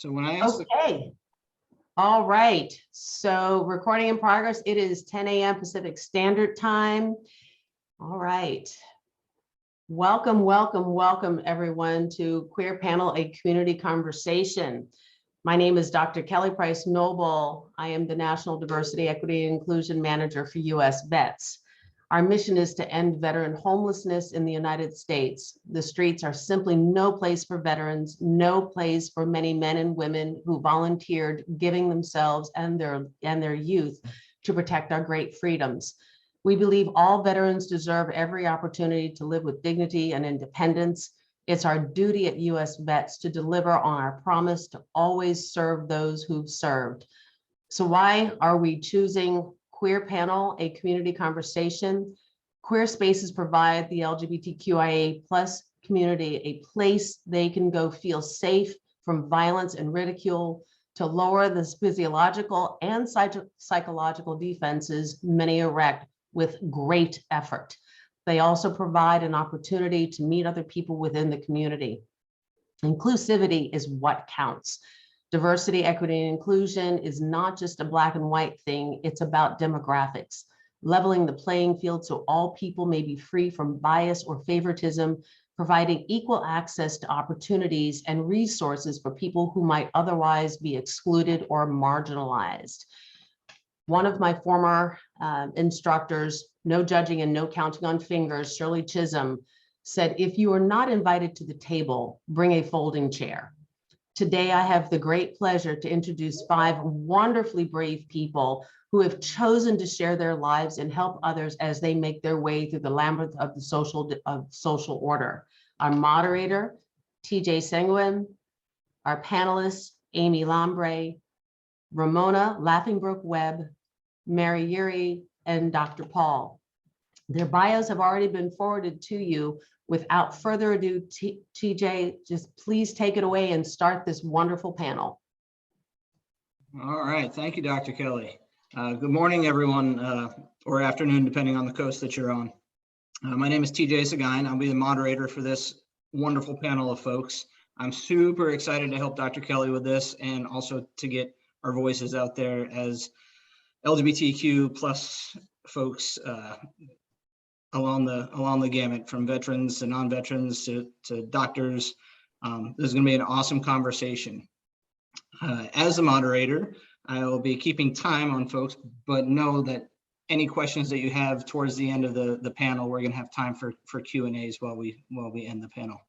So when I asked Okay. All right. So recording in progress. It is 10 a.m. Pacific Standard Time. All right. Welcome, welcome, welcome everyone to Queer Panel, a community conversation. My name is Dr. Kelly Price Noble. I am the National Diversity, Equity, and Inclusion Manager for U.S.VETS. Our mission is to end veteran homelessness in the United States. The streets are simply no place for veterans, no place for many men and women who volunteered, giving themselves and their youth to protect our great freedoms. We believe all veterans deserve every opportunity to live with dignity and independence. It's our duty at U.S.VETS to deliver on our promise to always serve those who've served. So why are we choosing Queer Panel, a community conversation? Queer spaces provide the LGBTQIA plus community a place they can go feel safe from violence and ridicule, to lower the physiological and psychological defenses many erect with great effort. They also provide an opportunity to meet other people within the community. Inclusivity is what counts. Diversity, equity, and inclusion is not just a black and white thing, it's about demographics, leveling the playing field so all people may be free from bias or favoritism, providing equal access to opportunities and resources for people who might otherwise be excluded or marginalized. One of my former instructors, no judging and no counting on fingers, Shirley Chisholm, said, if you are not invited to the table, bring a folding chair. Today, I have the great pleasure to introduce 5 wonderfully brave people who have chosen to share their lives and help others as they make their way through the labyrinth of the social order. Our moderator, TJ Senguin, our panelists, Amy Lambre, Ramona Laughingbrook-Webb, Mary Yuri, and Dr. Paul. Their bios have already been forwarded to you. Without further ado, TJ, just please take it away and start this wonderful panel. All right, thank you, Dr. Kelly. Good morning, everyone, or afternoon, depending on the coast that you're on. My name is TJ Seguin. I'll be the moderator for this wonderful panel of folks. I'm super excited to help Dr. Kelly with this and also to get our voices out there as LGBTQ plus folks along the gamut, from veterans to non-veterans to doctors. This is going to be an awesome conversation. As a moderator, I will be keeping time on folks, but know that any questions that you have towards the end of the panel, we're going to have time for Q&As while we end the panel.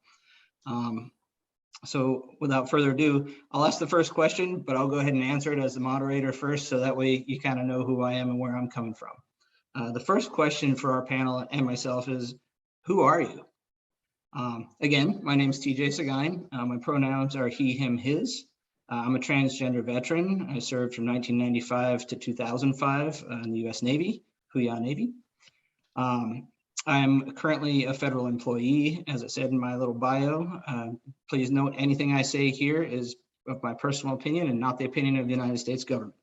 So without further ado, I'll ask the first question, but I'll go ahead and answer it as the moderator first, so that way you kind of know who I am and where I'm coming from. The first question for our panel and myself is, who are you? Again, my name is TJ Seguin. My pronouns are he, him, his. I'm a transgender veteran. I served from 1995 to 2005 in the U.S. Navy, HUYA Navy. I'm currently a federal employee, as I said in my little bio. Please note anything I say here is of my personal opinion and not the opinion of the United States government.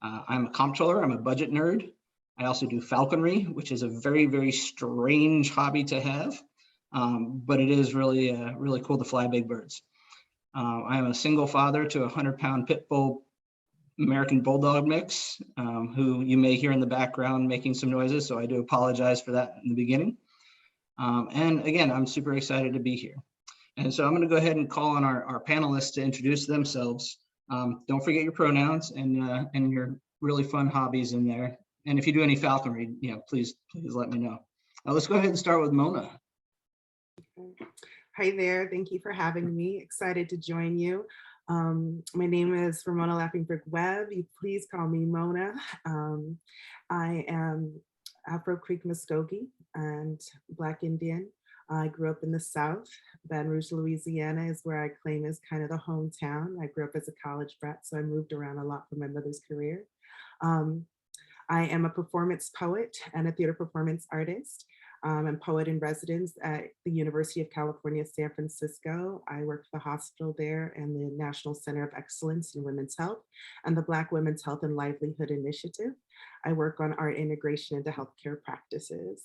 I'm a comptroller, I'm a budget nerd. I also do falconry, which is a very, very strange hobby to have, but it is really, really cool to fly big birds. I am a single father to a 100-pound pit bull American Bulldog mix, who you may hear in the background making some noises, so I do apologize for that in the beginning. And again, I'm super excited to be here. And so I'm going to go ahead and call on our panelists to introduce themselves. Don't forget your pronouns and your really fun hobbies in there. And if you do any falconry, please let me know. Let's go ahead and start with Mona. Hi there, thank you for having me. Excited to join you. My name is Ramona Laughingbrook-Webb. You please call me Mona. I am Afro Creek Muskogee and Black Indian. I grew up in the South. Baton Rouge, Louisiana is where I claim is kind of the hometown. I grew up as a college brat, so I moved around a lot for my mother's career. I am a performance poet and a theater performance artist. I'm poet in residence at the University of California, San Francisco. I work for the hospital there and the National Center of Excellence in Women's Health and the Black Women's Health and Livelihood Initiative. I work on art integration into healthcare practices.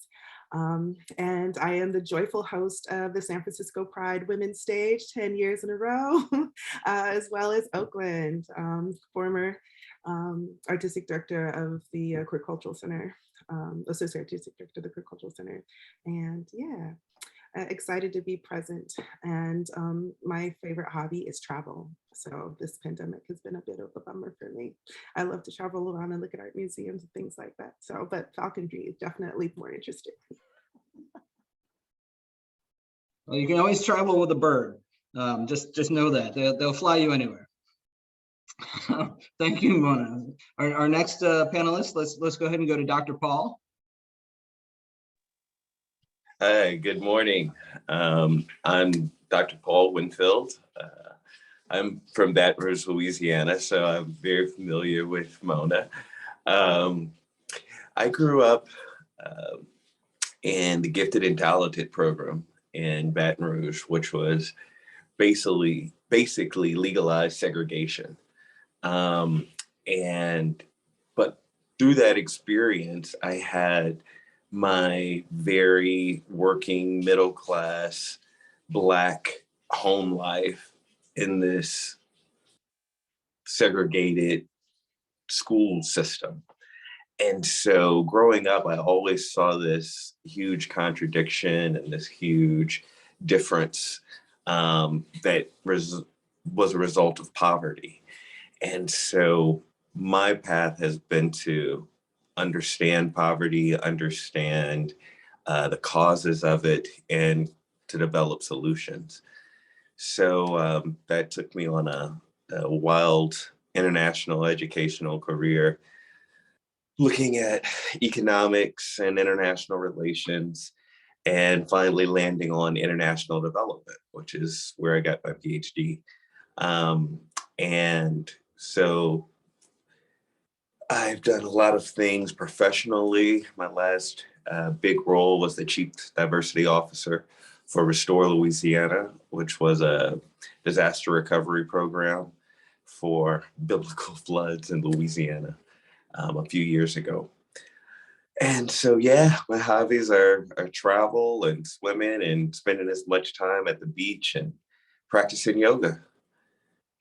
And I am the joyful host of the San Francisco Pride Women's Stage 10 years in a row, as well as Oakland, former artistic director of the Queer Cultural Center, associate artistic director of the Queer Cultural Center. And yeah, excited to be present. And my favorite hobby is travel. So this pandemic has been a bit of a bummer for me. I love to travel around and look at art museums and things like that. So, but falconry is definitely more interesting. Well, you can always travel with a bird. Just know that they'll fly you anywhere. Thank you, Mona. Our next panelist, let's go ahead and go to Dr. Paul. Hi, good morning. I'm Dr. Paul Winfield. I'm from Baton Rouge, Louisiana, so I'm very familiar with Mona. I grew up in the Gifted and Talented program in Baton Rouge, which was basically legalized segregation. But through that experience, I had my very working middle class Black home life in this segregated school system. And so growing up, I always saw this huge contradiction and this huge difference that was a result of poverty. And so my path has been to understand poverty, understand the causes of it, and to develop solutions. So that took me on a wild international educational career, looking at economics and international relations, and finally landing on international development, which is where I got my PhD. And so I've done a lot of things professionally. My last big role was the Chief Diversity Officer for Restore Louisiana, which was a disaster recovery program for biblical floods in Louisiana a few years ago. And so, yeah, my hobbies are travel and swimming and spending as much time at the beach and practicing yoga.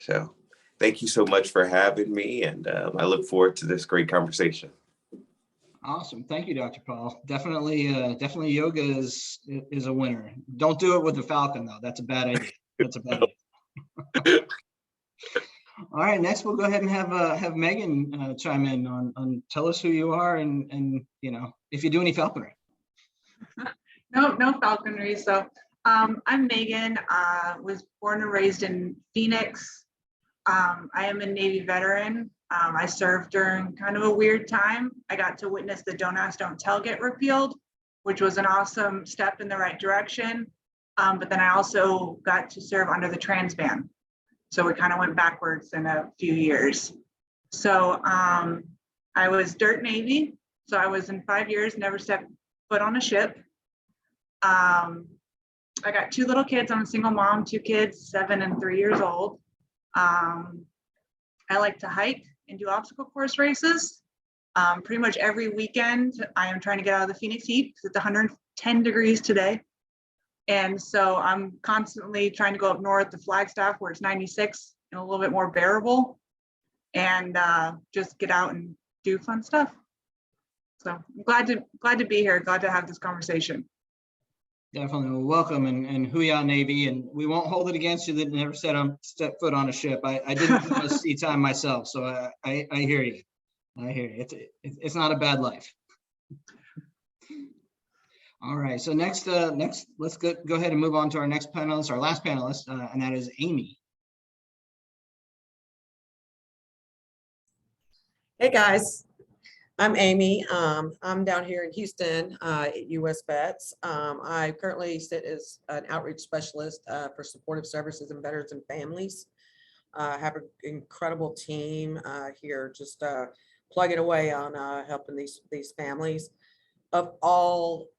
So thank you so much for having me, and I look forward to this great conversation. Awesome. Thank you, Dr. Paul. Definitely yoga is a winner. Don't do it with the falcon, though. That's a bad idea. That's a bad idea. All right, next we'll go ahead and have Megan chime in on tell us who you are and you know, if you do any falconry. No falconry. So I'm Megan, was born and raised in Phoenix. I am a Navy veteran. I served during kind of a weird time. I got to witness the Don't Ask, Don't Tell get repealed, which was an awesome step in the right direction. But then I also got to serve under the trans ban. So we kind of went backwards in a few years. So I was dirt Navy. So I was in 5 years, never stepped foot on a ship. I got 2 little kids. I'm a single mom, 2 kids, 7 and 3 years old. I like to hike and do obstacle course races. Pretty much every weekend, I am trying to get out of the Phoenix heat because it's 110 degrees today. And so I'm constantly trying to go up north to Flagstaff where it's 96 and a little bit more bearable, and just get out and do fun stuff. So I'm glad to be here, glad to have this conversation. Definitely. Well, welcome and Huya Navy, and we won't hold it against you that never step foot on a ship. I didn't do a sea time myself, so I hear you. I hear you. It's not a bad life. All right. So next let's go ahead and move on to our next panelist, our last panelist, and that is Amy. Hey guys, I'm Amy. I'm down here in Houston at U.S.VETS. I currently sit as an outreach specialist for supportive services and veterans and families. I have an incredible team here, just plugging away on helping these families of all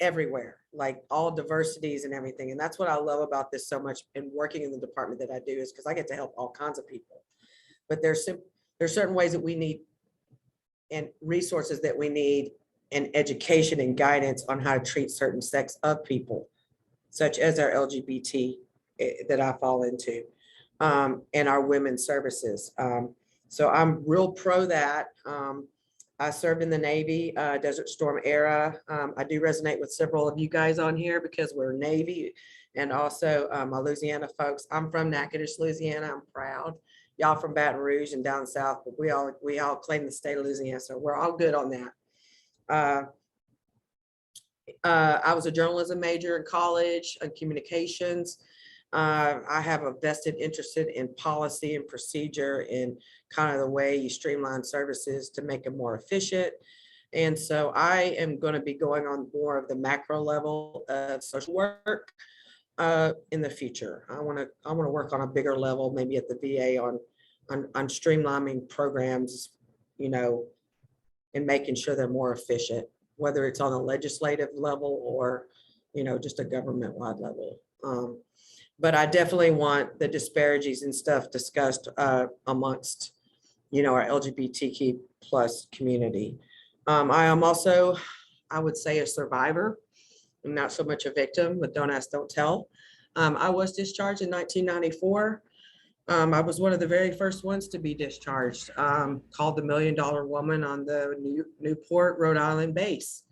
everywhere, like all diversities and everything. And that's what I love about this so much, and working in the department that I do, is because I get to help all kinds of people. But there's certain ways that we need and resources that we need and education and guidance on how to treat certain sex of people, such as our LGBT that I fall into, and our women's services. So I'm real pro that. I served in the Navy, Desert Storm era. I do resonate with several of you guys on here because we're Navy, and also my Louisiana folks. I'm from Natchitoches, Louisiana. I'm proud. Y'all from Baton Rouge and down south, but we all claim the state of Louisiana, so we're all good on that. I was a journalism major in college and communications. I have a vested interest in policy and procedure and kind of the way you streamline services to make them more efficient. And so I am going to be going on more of the macro level of social work in the future. I want to work on a bigger level, maybe at the VA on streamlining programs, you know, and making sure they're more efficient, whether it's on a legislative level or, you know, just a government-wide level. But I definitely want the disparities and stuff discussed amongst, you know, our LGBTQ plus community. I am also, I would say, a survivor. I'm not so much a victim, but don't ask, don't tell. I was discharged in 1994. I was one of the very first ones to be discharged, called the $1 Million Woman on the Newport, Rhode Island base.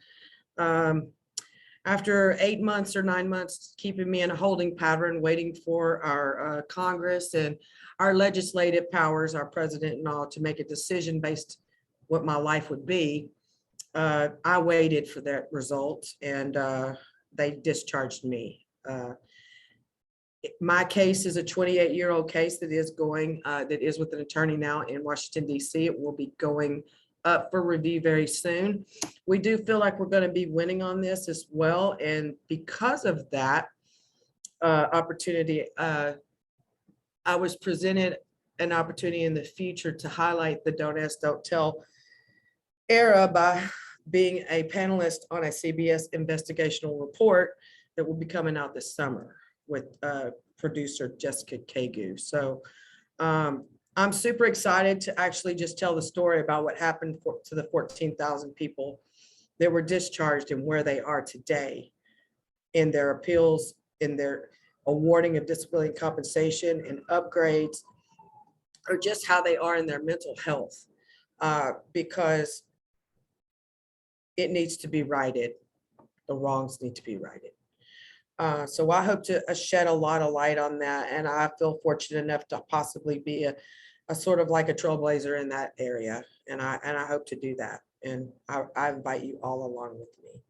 After 8 months or 9 months, keeping me in a holding pattern, waiting for our Congress and our legislative powers, our president and all, to make a decision based what my life would be. I waited for that result, and they discharged me. My case is a 28-year-old case that is with an attorney now in Washington, D.C. It will be going up for review very soon. We do feel like we're going to be winning on this as well. And because of that opportunity, I was presented an opportunity in the future to highlight the Don't Ask, Don't Tell era by being a panelist on a CBS investigational report that will be coming out this summer with producer Jessica Kagu. So I'm super excited to actually just tell the story about what happened to the 14,000 people that were discharged and where they are today in their appeals, in their awarding of disability compensation and upgrades, or just how they are in their mental health, because it needs to be righted. The wrongs need to be righted. So I hope to shed a lot of light on that. And I feel fortunate enough to possibly be a sort of like a trailblazer in that area. And I hope to do that. And I invite you all along with me.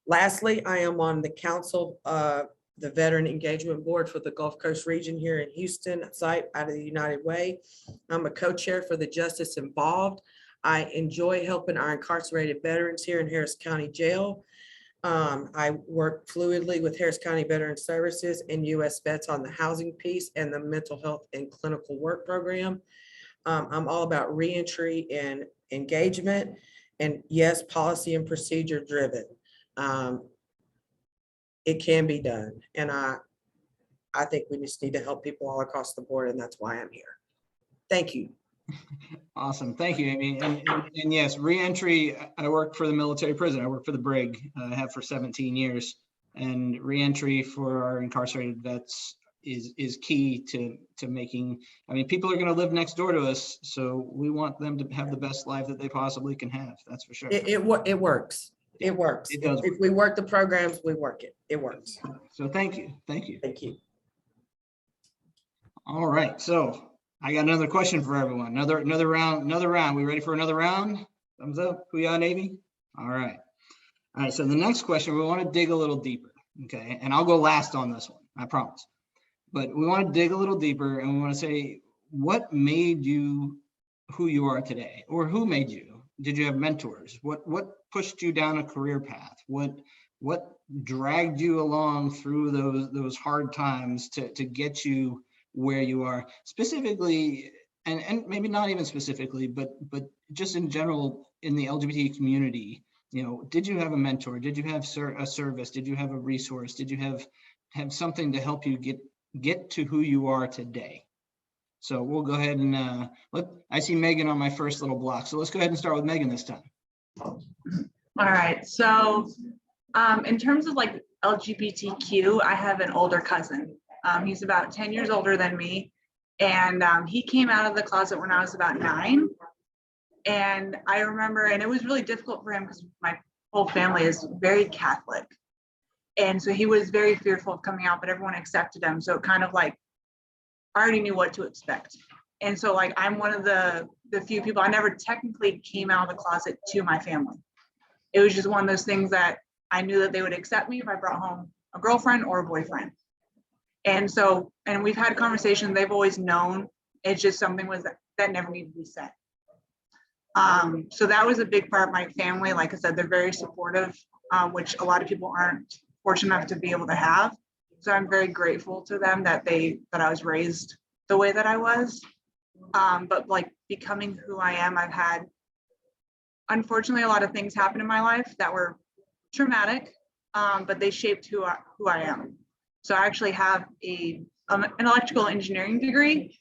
Lastly, I am on the council, the Veteran Engagement Board for the Gulf Coast region here in Houston site out of the United Way. I'm a co-chair for the Justice Involved. I enjoy helping our incarcerated veterans here in Harris County Jail. I work fluidly with Harris County Veteran Services and U.S.VETS on the housing piece and the mental health and clinical work program. I'm all about reentry and engagement, and yes, policy and procedure driven. It can be done, and I think we just need to help people all across the board, and that's why I'm here. Thank you. Awesome. Thank you, Amy. And yes, reentry, I work for the military prison. I work for the brig. I have for 17 years. And reentry for our incarcerated vets is key to making, I mean, people are going to live next door to us, so we want them to have the best life that they possibly can have. That's for sure. It works. It works. It does. If we work the programs, we work it. It works. So thank you. Thank you. Thank you. All right. So I got another question for everyone. Another round. We ready for another round? Thumbs up. Kuya Navy. All right. All right. So the next question, we want to dig a little deeper. Okay. And I'll go last on this one, I promise. But we want to dig a little deeper, and we want to say, what made you who you are today, or who made you? Did you have mentors? What pushed you down a career path? What dragged you along through those hard times to get you where you are specifically, and maybe not even specifically, but just in general in the LGBT community? You know, did you have a mentor? Did you have a service? Did you have a resource? Did you have something to help you get to who you are today? So we'll go ahead and I see Megan on my first little block. So let's go ahead and start with Megan this time. All right. So in terms of like LGBTQ, I have an older cousin. He's about 10 years older than me. And he came out of the closet when I was about 9. And I remember, and it was really difficult for him because my whole family is very Catholic. And so he was very fearful of coming out, but everyone accepted him. So it kind of like, I already knew what to expect. And so like, I'm one of the few people, I never technically came out of the closet to my family. It was just one of those things that I knew that they would accept me if I brought home a girlfriend or a boyfriend. And so, and we've had conversations, they've always known, it's just something was that never needed to be said. So that was a big part of my family. Like I said, they're very supportive, which a lot of people aren't fortunate enough to be able to have. So I'm very grateful to them that I was raised the way that I was. But like becoming who I am, I've had, unfortunately, a lot of things happen in my life that were traumatic, but they shaped who I am. So I actually have an electrical engineering degree,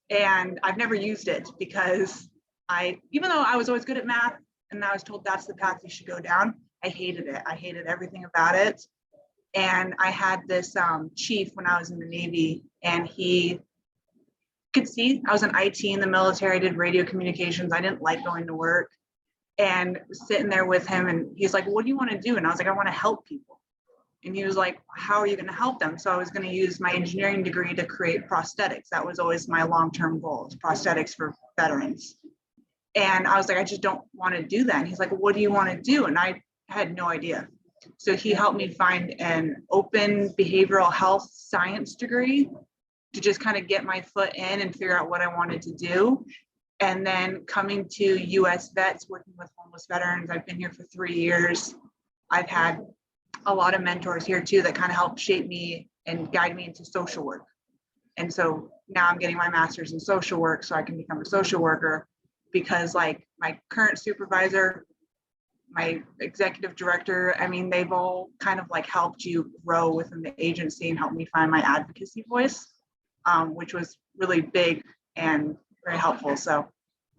and I've never used it because even though I was always good at math and I was told that's the path you should go down, I hated it. I hated everything about it. And I had this chief when I was in the Navy, and he could see I was in IT in the military, I did radio communications. I didn't like going to work, and sitting there with him, and he's like, what do you want to do? And I was like, I want to help people. And he was like, how are you going to help them? So I was going to use my engineering degree to create prosthetics. That was always my long-term goal, prosthetics for veterans. And I was like, I just don't want to do that. And he's like, what do you want to do? And I had no idea. So he helped me find an open behavioral health science degree to just kind of get my foot in and figure out what I wanted to do. And then coming to U.S.VETS, working with homeless veterans, I've been here for 3 years. I've had a lot of mentors here too that kind of helped shape me and guide me into social work. And so now I'm getting my master's in social work so I can become a social worker, because like my current supervisor, my executive director, I mean, they've all kind of like helped you grow within the agency and helped me find my advocacy voice, which was really big and very helpful. So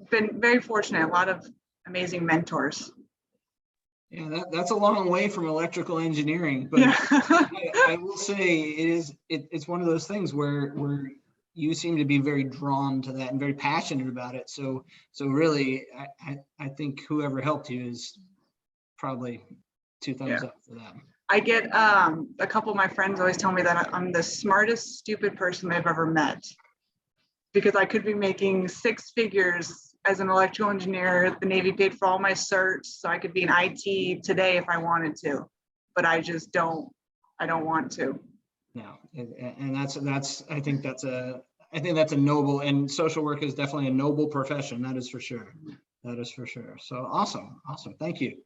I've been very fortunate, a lot of amazing mentors. Yeah, that's a long way from electrical engineering, but Yeah. I will say it's one of those things where you seem to be very drawn to that and very passionate about it. So really, I think whoever helped you is probably 2 thumbs up for that. I get a couple of my friends always tell me that I'm the smartest, stupid person they've ever met, because I could be making 6 figures as an electrical engineer. The Navy paid for all my certs, so I could be in IT today if I wanted to, but I just don't want to. No, and I think that's a noble, and social work is definitely a noble profession. That is for sure. That is for sure. So awesome. Thank you.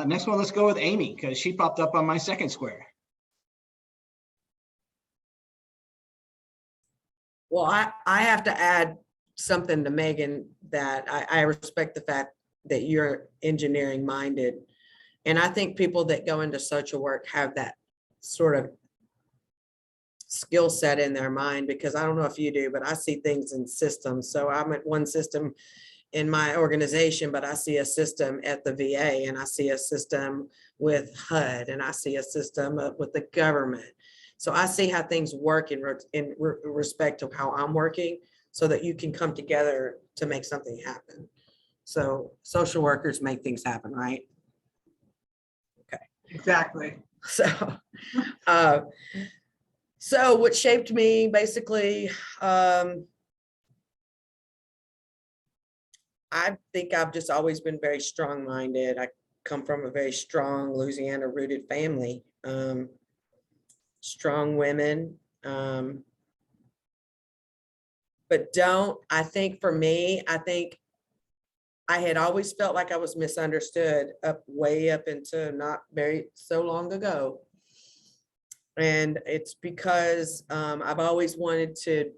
Next one, let's go with Amy, because she popped up on my second square. Well, I have to add something to Megan, that I respect the fact that you're engineering minded. And I think people that go into social work have that sort of skill set in their mind, because I don't know if you do, but I see things in systems. So I'm at one system in my organization, but I see a system at the VA, and I see a system with HUD, and I see a system with the government. So I see how things work in respect to how I'm working, so that you can come together to make something happen. So social workers make things happen, right? Okay. Exactly. So what shaped me, basically, I think I've just always been very strong-minded. I come from a very strong Louisiana-rooted family, strong women. But I think for me, I think I had always felt like I was misunderstood way up into not very so long ago. And it's because I've always wanted to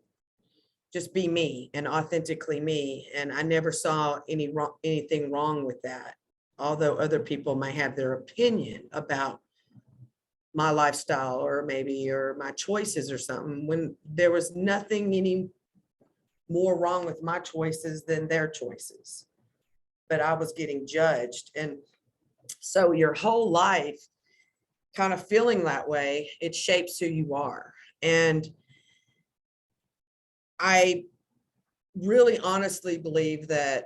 just be me and authentically me. And I never saw anything wrong with that. Although other people might have their opinion about my lifestyle or my choices or something, when there was nothing any more wrong with my choices than their choices. but I was getting judged. And so your whole life kind of feeling that way, it shapes who you are. And I really honestly believe that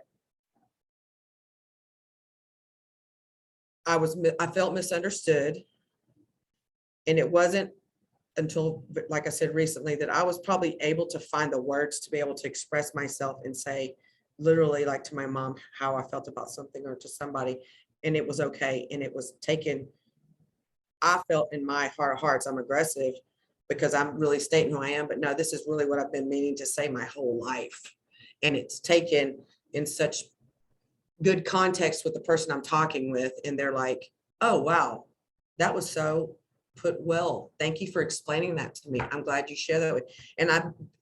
I felt misunderstood. And it wasn't until, like I said recently, that I was probably able to find the words to be able to express myself and say, literally, like to my mom, how I felt about something, or to somebody, and it was okay. And it was taken, I felt in my heart of hearts, I'm aggressive because I'm really stating who I am, but no, this is really what I've been meaning to say my whole life. And it's taken in such good context with the person I'm talking with, and they're like, oh, wow, that was so put well. Thank you for explaining that to me. I'm glad you share that with. And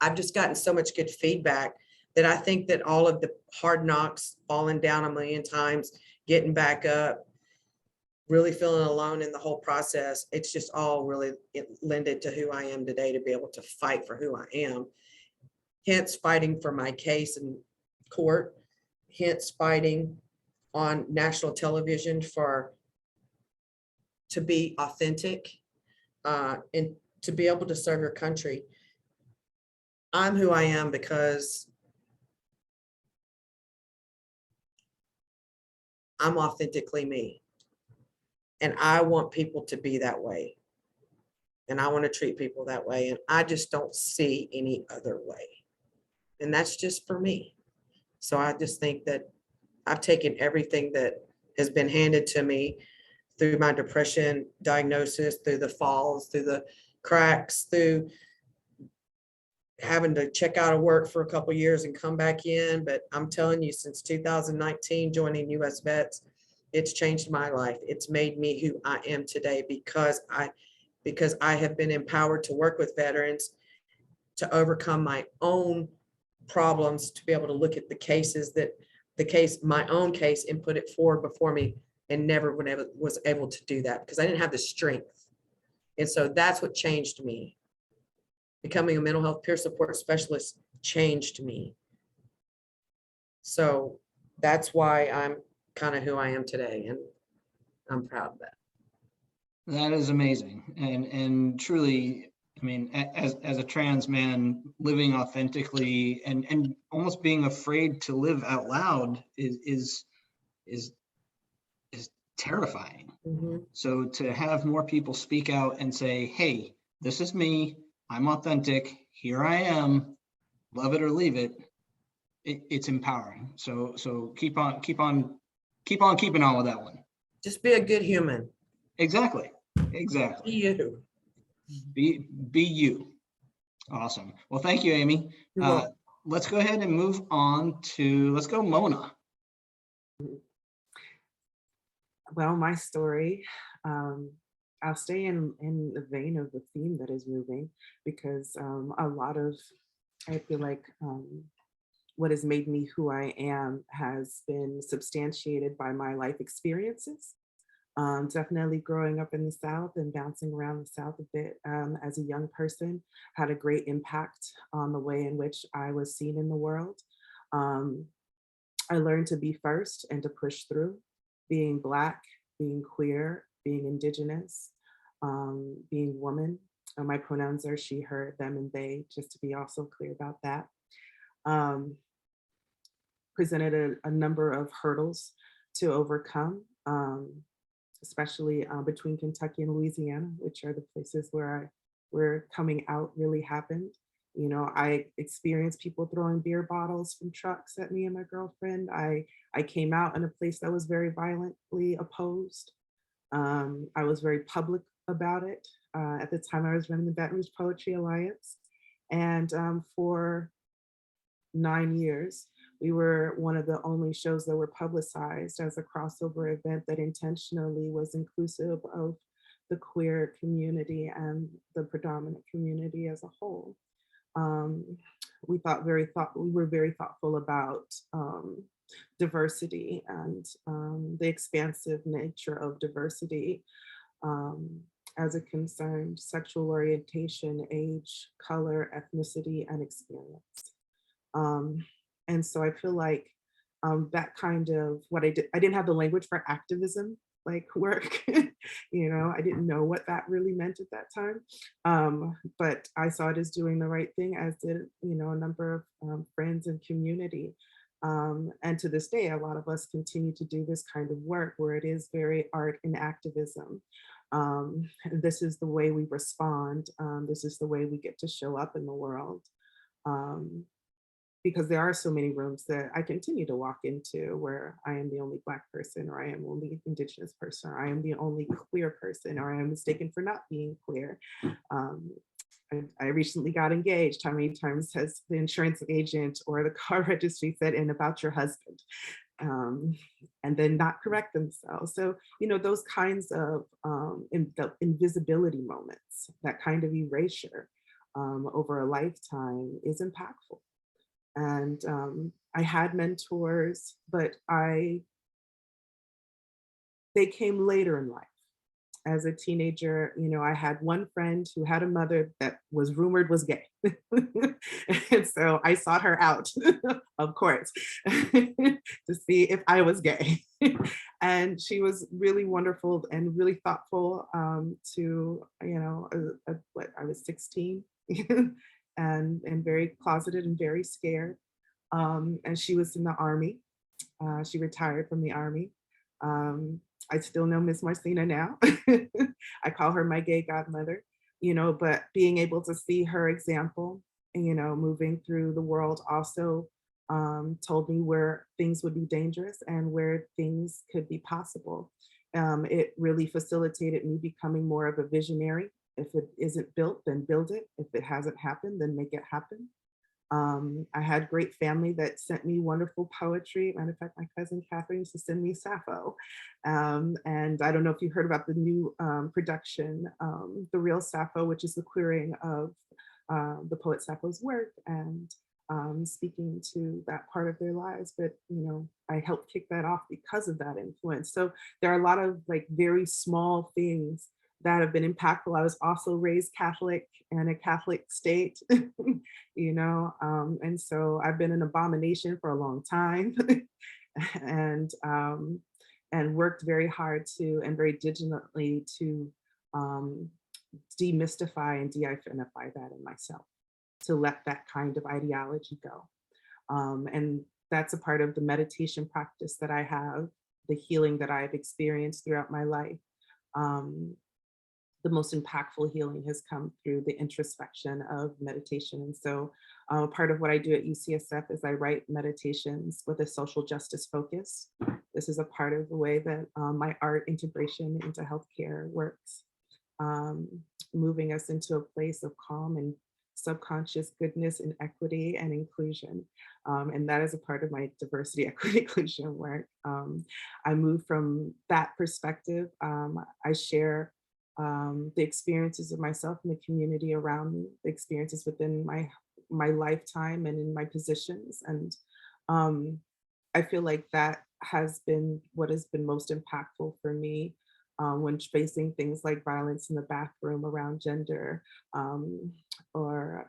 I've just gotten so much good feedback that I think that all of the hard knocks, falling down a million times, getting back up, really feeling alone in the whole process, it's just all really lended to who I am today, to be able to fight for who I am. Hence fighting for my case in court, hence fighting on national television to be authentic, and to be able to serve your country. I'm who I am because I'm authentically me. And I want people to be that way. And I want to treat people that way. And I just don't see any other way. And that's just for me. So I just think that I've taken everything that has been handed to me through my depression diagnosis, through the falls, through the cracks, through having to check out of work for a couple of years and come back in. But I'm telling you, since 2019, joining U.S.VETS, it's changed my life. It's made me who I am today because I have been empowered to work with veterans, to overcome my own problems, to be able to look at my own case and put it forward before me, and never was able to do that because I didn't have the strength. And so that's what changed me. Becoming a mental health peer support specialist changed me. So that's why I'm kind of who I am today, and I'm proud of that. That is amazing. And truly, I mean, as a trans man, living authentically and almost being afraid to live out loud is terrifying. Mm-hmm. So to have more people speak out and say, hey, this is me, I'm authentic, here I am, love it or leave it, it's empowering. So keep on keeping on with that one. Just be a good human. Exactly. Be you. Be you. Awesome. Well, thank you, Amy. Let's go ahead and move on to, let's go Mona. Well, my story, I'll stay in the vein of the theme that is moving, because a lot of, I feel like what has made me who I am has been substantiated by my life experiences. Definitely growing up in the South and bouncing around the South a bit as a young person had a great impact on the way in which I was seen in the world. I learned to be first and to push through, being Black, being queer, being Indigenous, being woman. My pronouns are she, her, them, and they, just to be also clear about that. Presented a number of hurdles to overcome, especially between Kentucky and Louisiana, which are the places where coming out really happened. You know, I experienced people throwing beer bottles from trucks at me and my girlfriend. I came out in a place that was very violently opposed. I was very public about it. At the time, I was running the Baton Rouge Poetry Alliance. And for 9 years, we were one of the only shows that were publicized as a crossover event that intentionally was inclusive of the queer community and the predominant community as a whole. We were very thoughtful about diversity and the expansive nature of diversity as it concerned sexual orientation, age, color, ethnicity, and experience. And so I feel like that kind of what I didn't have the language for activism like work. You know, I didn't know what that really meant at that time. But I saw it as doing the right thing, as did, you know, a number of friends and community. And to this day, a lot of us continue to do this kind of work where it is very art and activism. And this is the way we respond. This is the way we get to show up in the world. Because there are so many rooms that I continue to walk into where I am the only Black person, or I am only Indigenous person, or I am the only queer person, or I am mistaken for not being queer. I recently got engaged. How many times has the insurance agent or the car registry said, "And about your husband?" And then not correct themselves. So, you know, those kinds of invisibility moments, that kind of erasure over a lifetime is impactful. And I had mentors, but they came later in life. As a teenager, you know, I had one friend who had a mother that was rumored was gay. And so I sought her out, of course, to see if I was gay. And she was really wonderful and really thoughtful to, you know, what, I was 16 and very closeted and very scared. And she was in the Army. She retired from the Army. I still know Miss Marcina now. I call her my gay godmother, you know, but being able to see her example, you know, moving through the world also told me where things would be dangerous and where things could be possible. It really facilitated me becoming more of a visionary. If it isn't built, then build it. If it hasn't happened, then make it happen. I had great family that sent me wonderful poetry. Matter of fact, my cousin Catherine used to send me Sappho. And I don't know if you heard about the new production, The Real Sappho, which is the queering of the poet Sappho's work and speaking to that part of their lives. But, you know, I helped kick that off because of that influence. So there are a lot of like very small things that have been impactful. I was also raised Catholic in a Catholic state, you know, and so I've been an abomination for a long time and worked very hard to, and very diligently to demystify and de-identify that in myself, to let that kind of ideology go. And that's a part of the meditation practice that I have, the healing that I've experienced throughout my life. The most impactful healing has come through the introspection of meditation. And so part of what I do at UCSF is I write meditations with a social justice focus. This is a part of the way that my art integration into healthcare works, moving us into a place of calm and subconscious goodness and equity and inclusion. And that is a part of my diversity, equity, inclusion work. I move from that perspective. I share the experiences of myself and the community around me, the experiences within my lifetime and in my positions. And I feel like that has been what has been most impactful for me when facing things like violence in the bathroom around gender or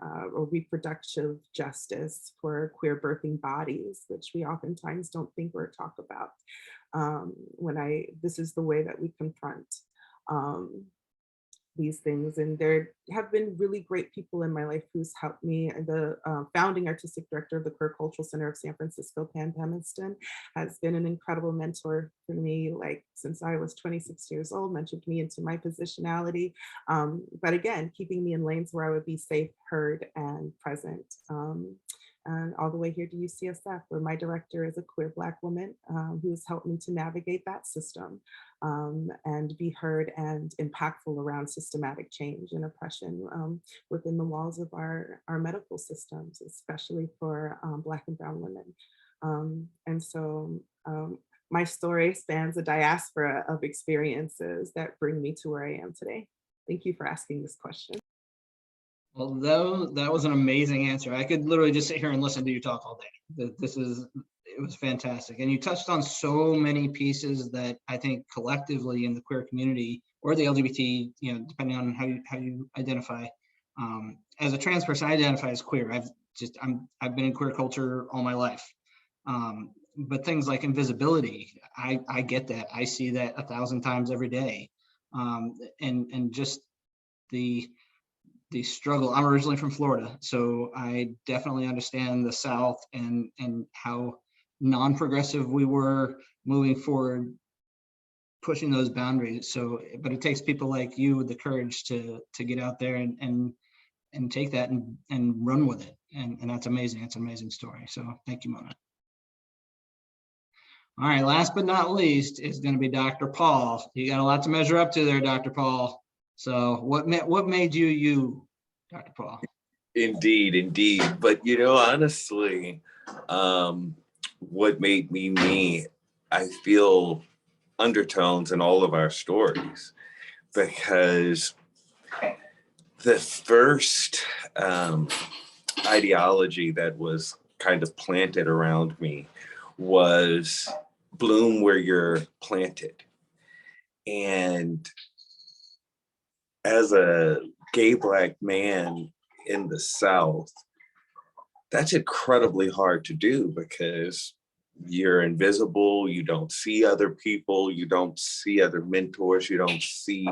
reproductive justice for queer birthing bodies, which we oftentimes don't think or talk about. This is the way that we confront these things. And there have been really great people in my life who's helped me. The founding artistic director of the Queer Cultural Center of San Francisco, Pam Heminston, has been an incredible mentor for me, like since I was 26 years old, mentored me into my positionality. But again, keeping me in lanes where I would be safe, heard, and present. And all the way here to UCSF, where my director is a queer Black woman who has helped me to navigate that system and be heard and impactful around systematic change and oppression within the walls of our medical systems, especially for Black and brown women. And so my story spans a diaspora of experiences that bring me to where I am today. Thank you for asking this question. Well, that was an amazing answer. I could literally just sit here and listen to you talk all day. It was fantastic. And you touched on so many pieces that I think collectively in the queer community or the LGBT, you know, depending on how you identify. As a trans person, I identify as queer. I've been in queer culture all my life. but things like invisibility, I get that. I see that 1,000 times every day. And just the struggle. I'm originally from Florida, so I definitely understand the South and how non-progressive we were moving forward, pushing those boundaries. So, but it takes people like you with the courage to get out there and take that and run with it. And that's amazing. It's an amazing story. So thank you, Mona. All right, last but not least is going to be Dr. Paul. You got a lot to measure up to there, Dr. Paul. So what made you you, Dr. Paul? Indeed, indeed. But you know, honestly, what made me me, I feel undertones in all of our stories, because the first ideology that was kind of planted around me was bloom where you're planted. And as a gay Black man in the South, that's incredibly hard to do because you're invisible, you don't see other people, you don't see other mentors, you don't see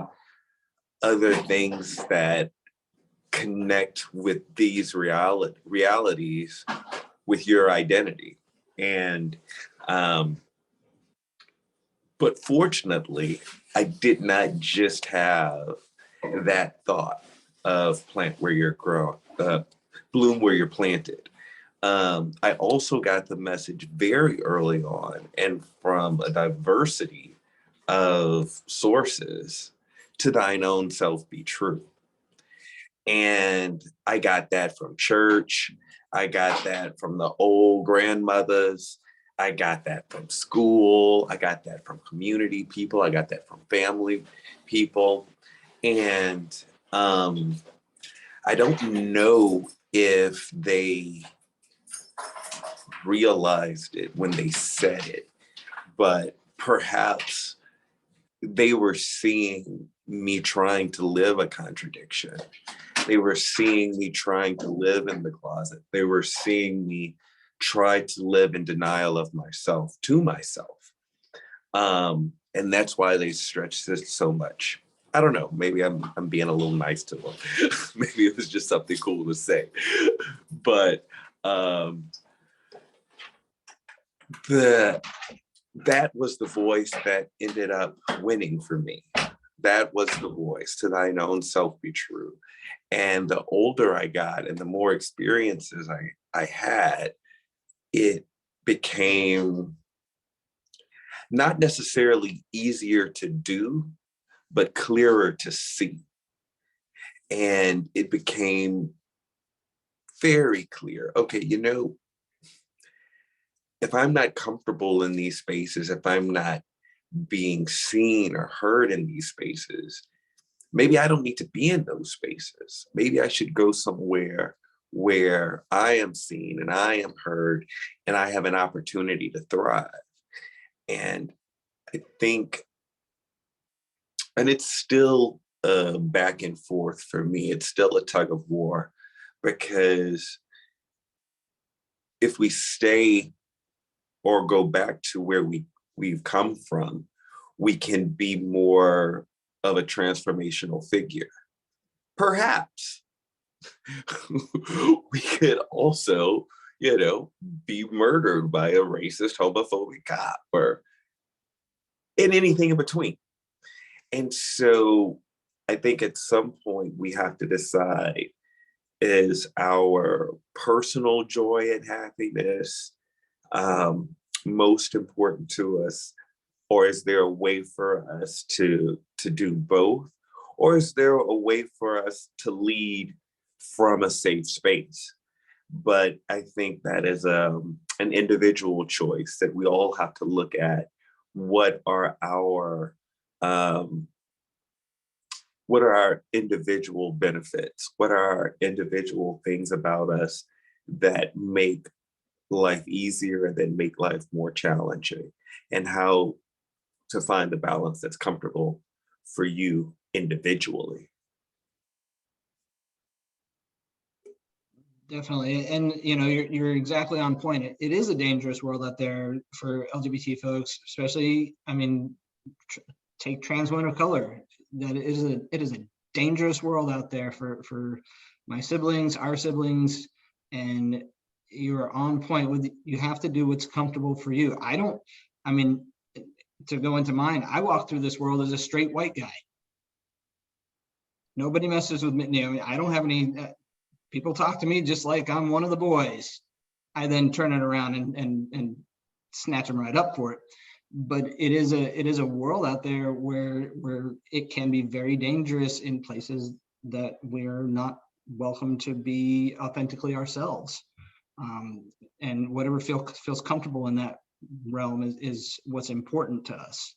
other things that connect with these realities with your identity. And but fortunately, I did not just have that thought of plant where you're bloom where you're planted. I also got the message very early on and from a diversity of sources: to thine own self be true. And I got that from church. I got that from the old grandmothers. I got that from school. I got that from community people. I got that from family people. And I don't know if they realized it when they said it, but perhaps they were seeing me trying to live a contradiction. They were seeing me trying to live in the closet. They were seeing me try to live in denial of myself to myself. And that's why they stretched this so much. I don't know, maybe I'm being a little nice to them. Maybe it was just something cool to say. But that was the voice that ended up winning for me. That was the voice, to thine own self be true. And the older I got and the more experiences I had, it became not necessarily easier to do, but clearer to see. And it became very clear. Okay, you know, if I'm not comfortable in these spaces, if I'm not being seen or heard in these spaces, maybe I don't need to be in those spaces. Maybe I should go somewhere where I am seen and I am heard and I have an opportunity to thrive. And I think, and it's still back and forth for me. It's still a tug of war, because if we stay or go back to where we've come from, we can be more of a transformational figure. Perhaps we could also, you know, be murdered by a racist, homophobic cop, or in anything in between. And so I think at some point we have to decide, is our personal joy and happiness most important to us? Or is there a way for us to do both? Or is there a way for us to lead from a safe space? But I think that is an individual choice that we all have to look at. What are our individual benefits? What are our individual things about us that make life easier and then make life more challenging? And how to find the balance that's comfortable for you individually. Definitely. And, you know, you're exactly on point. It is a dangerous world out there for LGBT folks, especially, I mean, take trans women of color. That it is a dangerous world out there for my siblings, our siblings, and you're on point with, you have to do what's comfortable for you. I mean, to go into mine, I walk through this world as a straight white guy. Nobody messes with me. You know, I don't have any, people talk to me just like I'm one of the boys. I then turn it around and snatch them right up for it. But it is a world out there where it can be very dangerous in places that we're not welcome to be authentically ourselves. And whatever feels comfortable in that realm is what's important to us.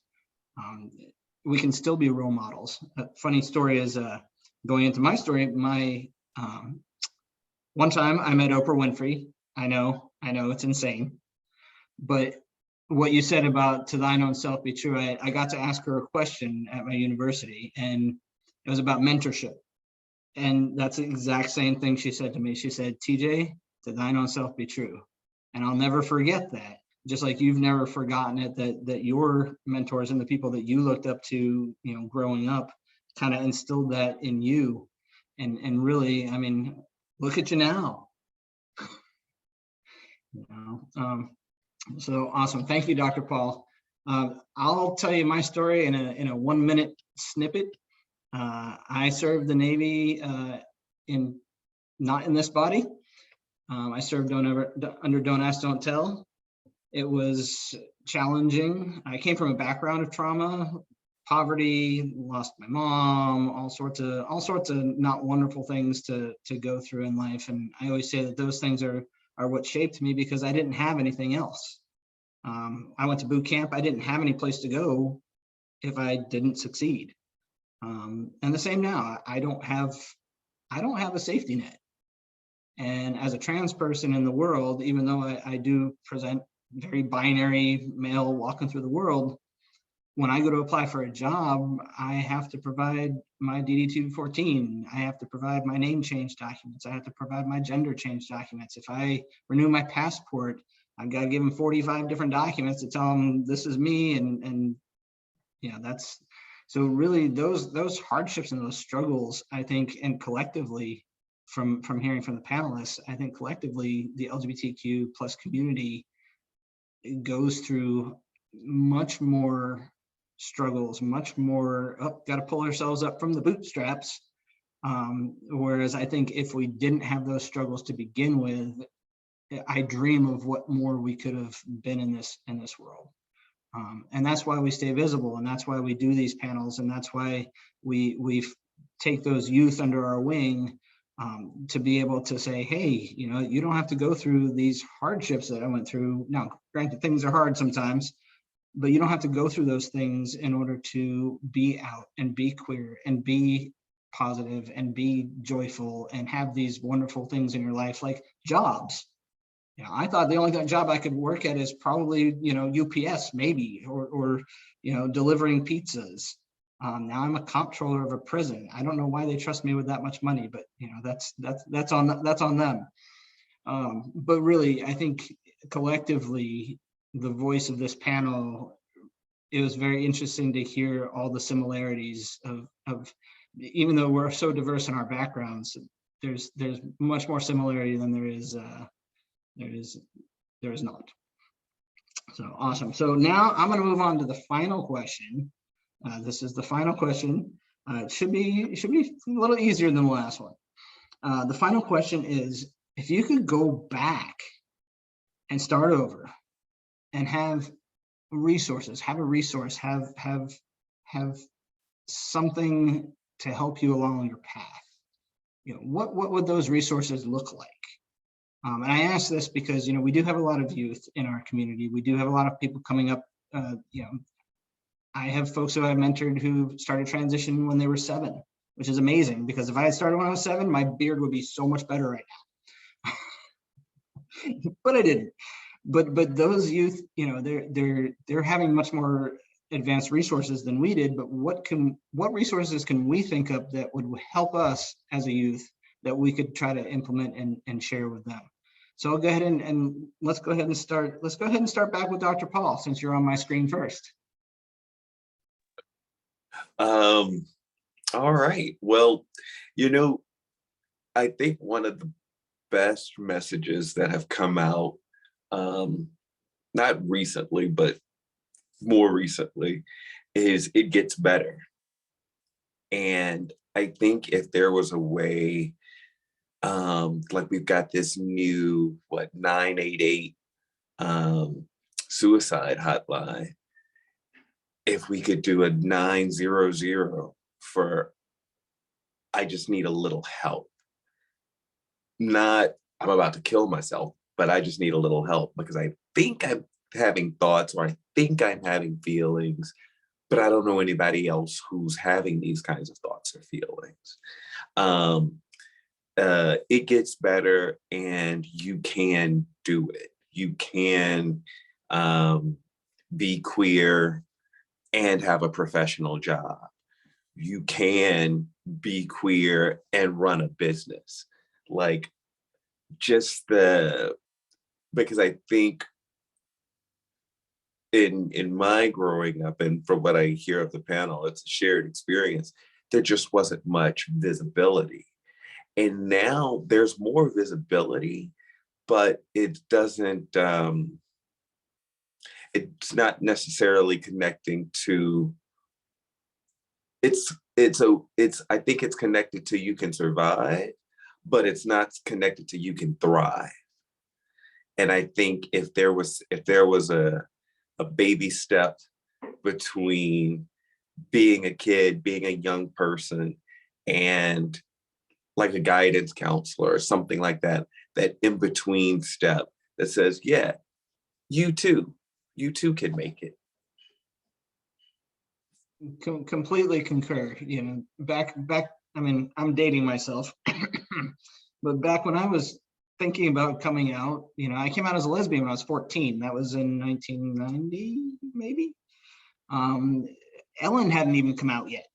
We can still be role models. A funny story is going into my story. One time I met Oprah Winfrey. I know it's insane, but what you said about to thine own self be true, I got to ask her a question at my university, and it was about mentorship. And that's the exact same thing she said to me. She said, TJ, to thine own self be true. And I'll never forget that. Just like you've never forgotten it, that your mentors and the people that you looked up to, you know, growing up kind of instilled that in you. And really, I mean, look at you now. You know, so awesome. Thank you, Dr. Paul. I'll tell you my story in a 1 minute snippet. I served the Navy not in this body. I served under Don't Ask, Don't Tell. It was challenging. I came from a background of trauma, poverty, lost my mom, all sorts of not wonderful things to go through in life. And I always say that those things are what shaped me, because I didn't have anything else. I went to boot camp. I didn't have any place to go if I didn't succeed. And the same now. I don't have a safety net. And as a trans person in the world, even though I do present very binary male walking through the world, when I go to apply for a job, I have to provide my DD-214. I have to provide my name change documents. I have to provide my gender change documents. If I renew my passport, I've got to give them 45 different documents to tell them this is me. And you know, that's, so really those hardships and those struggles, I think, and collectively from hearing from the panelists, I think collectively the LGBTQ plus community goes through much more struggles, much more, got to pull ourselves up from the bootstraps. Whereas I think if we didn't have those struggles to begin with, I dream of what more we could have been in this world. And that's why we stay visible, and that's why we do these panels, and that's why we take those youth under our wing, to be able to say, hey, you know, you don't have to go through these hardships that I went through. Now, granted, things are hard sometimes, but you don't have to go through those things in order to be out and be queer and be positive and be joyful and have these wonderful things in your life, like jobs. You know, I thought the only job I could work at is probably, you know, UPS maybe, or you know, delivering pizzas. Now I'm a comptroller of a prison. I don't know why they trust me with that much money, but you know, that's on them. But really, I think collectively, the voice of this panel, it was very interesting to hear all the similarities of even though we're so diverse in our backgrounds, there's much more similarity than there is not. So awesome. So now I'm going to move on to the final question. This is the final question. It should be a little easier than the last one. The final question is, if you could go back and start over and have resources, have something to help you along your path, you know, what would those resources look like? And I ask this because, you know, we do have a lot of youth in our community. We do have a lot of people coming up. You know, I have folks who I mentored who started transition when they were 7, which is amazing, because if I had started when I was 7, my beard would be so much better right now. But I didn't. But those youth, you know, they're having much more advanced resources than we did. But what resources can we think of that would help us as a youth that we could try to implement and share with them. So I'll go ahead and let's go ahead and start. Let's go ahead and start back with Dr. Paul, since you're on my screen first. All right. Well, you know, I think one of the best messages that have come out, not recently, but more recently, is it gets better. And I think if there was a way, like we've got this new, 988 suicide hotline, if we could do a 900 for, I just need a little help. Not, I'm about to kill myself, but I just need a little help because I think I'm having thoughts, or I think I'm having feelings, but I don't know anybody else who's having these kinds of thoughts or feelings. It gets better, and you can do it. You can be queer and have a professional job. You can be queer and run a business. Like, because I think in my growing up, and from what I hear of the panel, it's a shared experience, there just wasn't much visibility. And now there's more visibility, but it doesn't, it's not necessarily connecting to, I think it's connected to you can survive, but it's not connected to you can thrive. And I think if there was a baby step between being a kid, being a young person, and like a guidance counselor or something like that, that in between step that says, yeah, you too can make it. Completely concur. You know, back, I mean, I'm dating myself, but back when I was thinking about coming out, you know, I came out as a lesbian when I was 14. That was in 1990, maybe. Ellen hadn't even come out yet.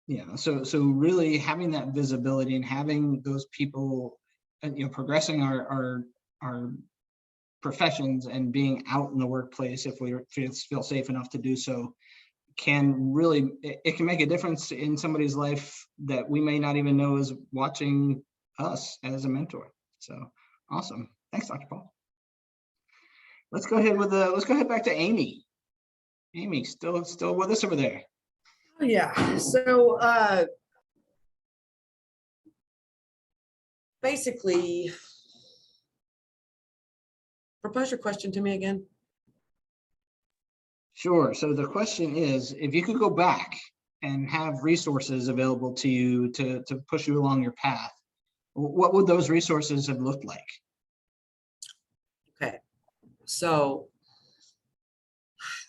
Yeah, so really having that visibility and having those people, you know, progressing our professions and being out in the workplace, if we feel safe enough to do so, can really, it can make a difference in somebody's life that we may not even know is watching us as a mentor. So awesome. Thanks, Dr. Paul. Let's go ahead back to Amy. Amy, still with us over there. Yeah, so basically, propose your question to me again. Sure. So the question is, if you could go back and have resources available to you to push you along your path, what would those resources have looked like? Okay, so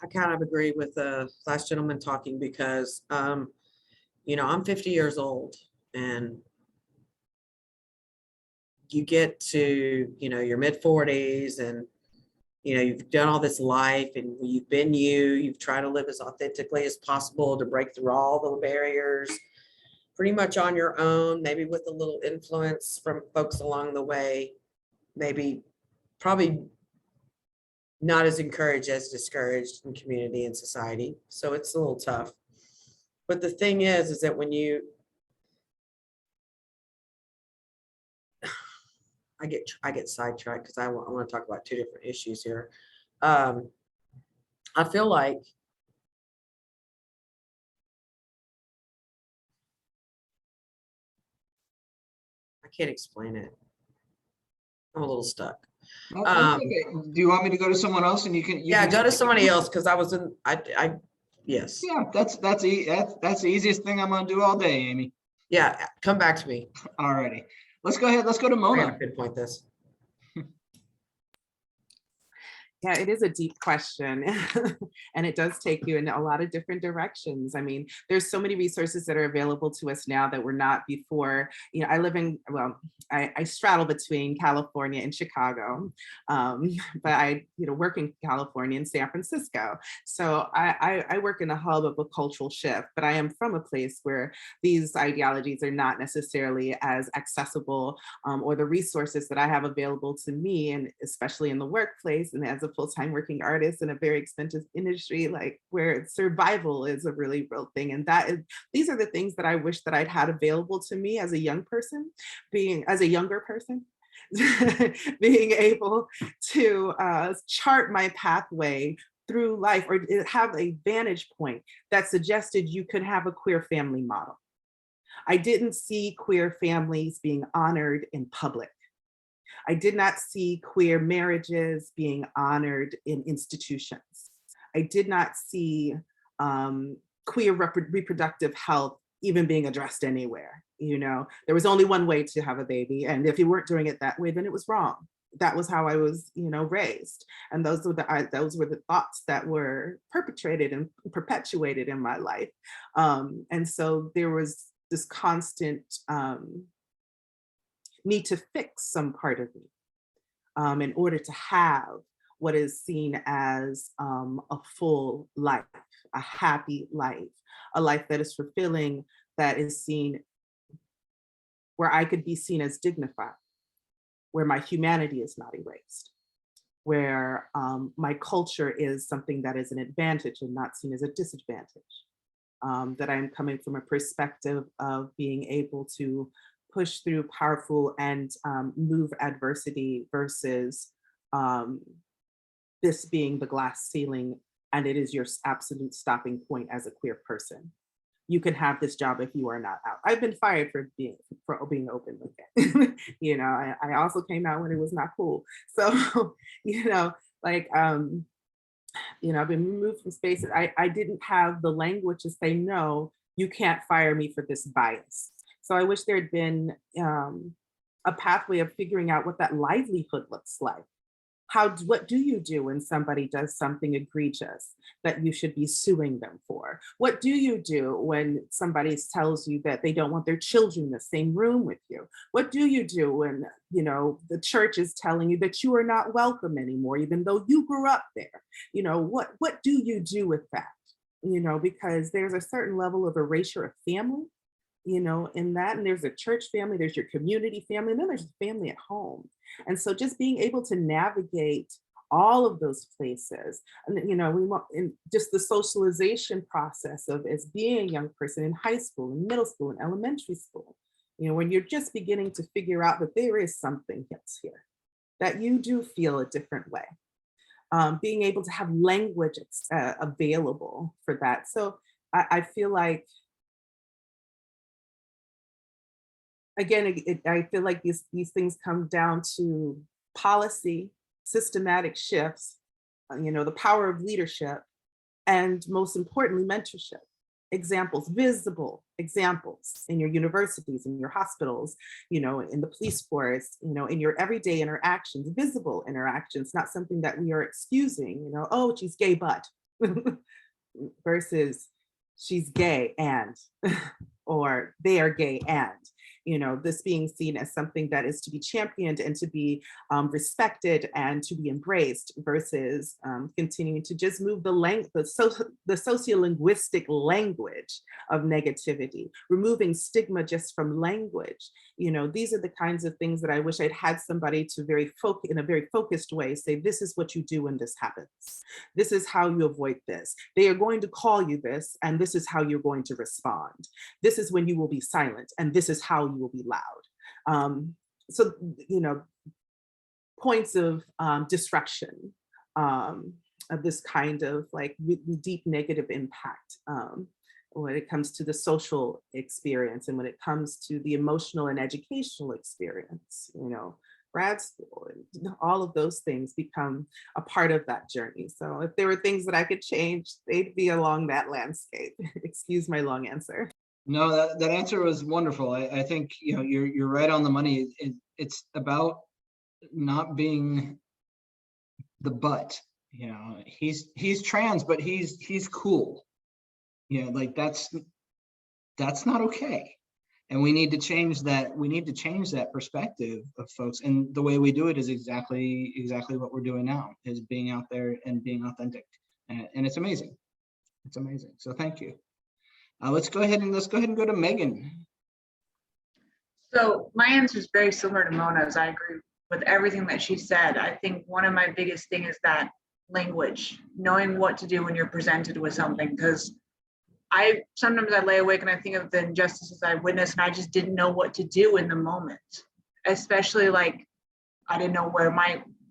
I kind of agree with the last gentleman talking because, you know, I'm 50 years old, and you get to, you know, your mid 40s, and, you know, you've done all this life, and you've been you've tried to live as authentically as possible to break through all the barriers pretty much on your own, maybe with a little influence from folks along the way, maybe probably not as encouraged as discouraged in community and society. So it's a little tough. But the thing is that when you, I get sidetracked because I want to talk about two different issues here. I feel like I can't explain it. I'm a little stuck. Okay. Do you want me to go to someone else and you can? Yeah, go to somebody else because I was in. Yes. Yeah, that's the easiest thing I'm gonna do all day, Amy. Yeah, come back to me. All righty. Let's go ahead. Let's go to I Mona. gotta pinpoint this. Yeah, it is a deep question. And it does take you in a lot of different directions. I mean, there's so many resources that are available to us now that were not before. You know, I live in, well, I straddle between California and Chicago, but I, you know, work in California and San Francisco. So I work in a hub of a cultural shift, but I am from a place where these ideologies are not necessarily as accessible, or the resources that I have available to me, and especially in the workplace and as a full-time working artist in a very expensive industry, like where survival is a really real thing. And that is, these are the things that I wish that I'd had available to me as a young person, as a younger person, being able to chart my pathway through life, or have a vantage point that suggested you could have a queer family model. I didn't see queer families being honored in public. I did not see queer marriages being honored in institutions. I did not see queer reproductive health even being addressed anywhere. You know, there was only one way to have a baby, and if you weren't doing it that way, then it was wrong. That was how I was, you know, raised, and those were the thoughts that were perpetrated and perpetuated in my life. And so there was this constant need to fix some part of me in order to have what is seen as a full life, a happy life, a life that is fulfilling, that is seen where I could be seen as dignified, where my humanity is not erased, where my culture is something that is an advantage and not seen as a disadvantage, that I'm coming from a perspective of being able to push through powerful and move adversity versus this being the glass ceiling and it is your absolute stopping point as a queer person. You can have this job if you are not out. I've been fired for being open with it. You know, I also came out when it was not cool. So, you know, like, you know, I've been removed from spaces. I didn't have the language to say, no, you can't fire me for this bias. So I wish there had been a pathway of figuring out what that livelihood looks like. What do you do when somebody does something egregious that you should be suing them for? What do you do when somebody tells you that they don't want their children in the same room with you? What do you do when, you know, the church is telling you that you are not welcome anymore, even though you grew up there? You know, what do you do with that? You know, because there's a certain level of erasure of family, you know, in that, and there's a church family, there's your community family, and then there's a family at home. And so just being able to navigate all of those places, and you know, we want in just the socialization process of as being a young person in high school and middle school and elementary school, you know, when you're just beginning to figure out that there is something else here, that you do feel a different way. Being able to have language available for that. So I feel like, again, I feel like these things come down to policy, systematic shifts, you know, the power of leadership, and most importantly, mentorship. Examples, visible examples in your universities, in your hospitals, you know, in the police force, you know, in your everyday interactions, visible interactions, not something that we are excusing, you know, oh, she's gay, but versus she's gay and, or they are gay and, you know, this being seen as something that is to be championed and to be respected and to be embraced versus continuing to just move the sociolinguistic language of negativity, removing stigma just from language. You know, these are the kinds of things that I wish I'd had somebody to in a very focused way say, this is what you do when this happens. This is how you avoid this. They are going to call you this, and this is how you're going to respond. This is when you will be silent, and this is how you will be loud. So, you know, points of disruption of this kind of like deep negative impact when it comes to the social experience and when it comes to the emotional and educational experience, you know, grad school, and all of those things become a part of that journey. So if there were things that I could change, they'd be along that landscape. Excuse my long answer. No, that answer was wonderful. I think, you know, you're right on the money. It's about not being the butt you know, he's trans, but he's cool. You know, like that's not okay. And we need to change that. We need to change that perspective of folks. And the way we do it is exactly what we're doing now, is being out there and being authentic. And it's amazing. It's amazing. So thank you. Let's go ahead and go to Megan. So my answer is very similar to Mona's. I agree with everything that she said. I think one of my biggest thing is that language, knowing what to do when you're presented with something, because sometimes I lay awake and I think of the injustices I witnessed and I just didn't know what to do in the moment. Especially like, I didn't know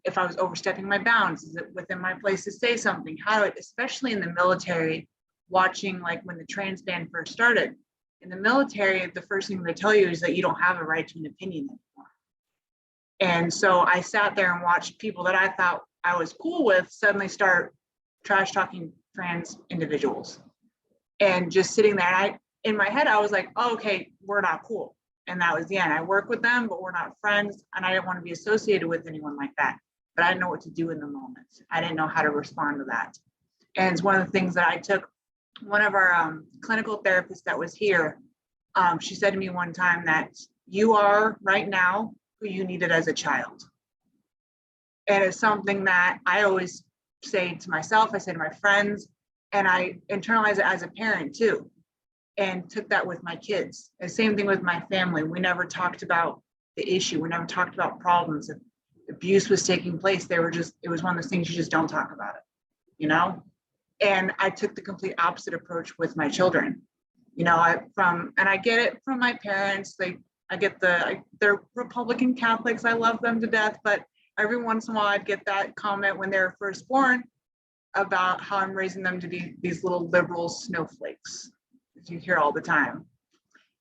if I was overstepping my bounds, is it within my place to say something? Especially in the military, watching like when the trans ban first started. In the military, the first thing they tell you is that you don't have a right to an opinion anymore. And so I sat there and watched people that I thought I was cool with suddenly start trash talking trans individuals. And just sitting there, and in my head, I was like, oh, okay, we're not cool. And that was the end. I work with them, but we're not friends. And I didn't want to be associated with anyone like that. But I didn't know what to do in the moment. I didn't know how to respond to that. And it's one of the things that I took. One of our clinical therapists that was here, she said to me one time that you are right now who you needed as a child. And it's something that I always say to myself, I say to my friends, and I internalize it as a parent too, and took that with my kids. The same thing with my family. We never talked about the issue. We never talked about problems. If abuse was taking place, it was one of those things you just don't talk about it, you know? And I took the complete opposite approach with my children. You know, I get it from my parents. They're Republican Catholics. I love them to death, but every once in a while I'd get that comment when they were first born about how I'm raising them to be these little liberal snowflakes that you hear all the time.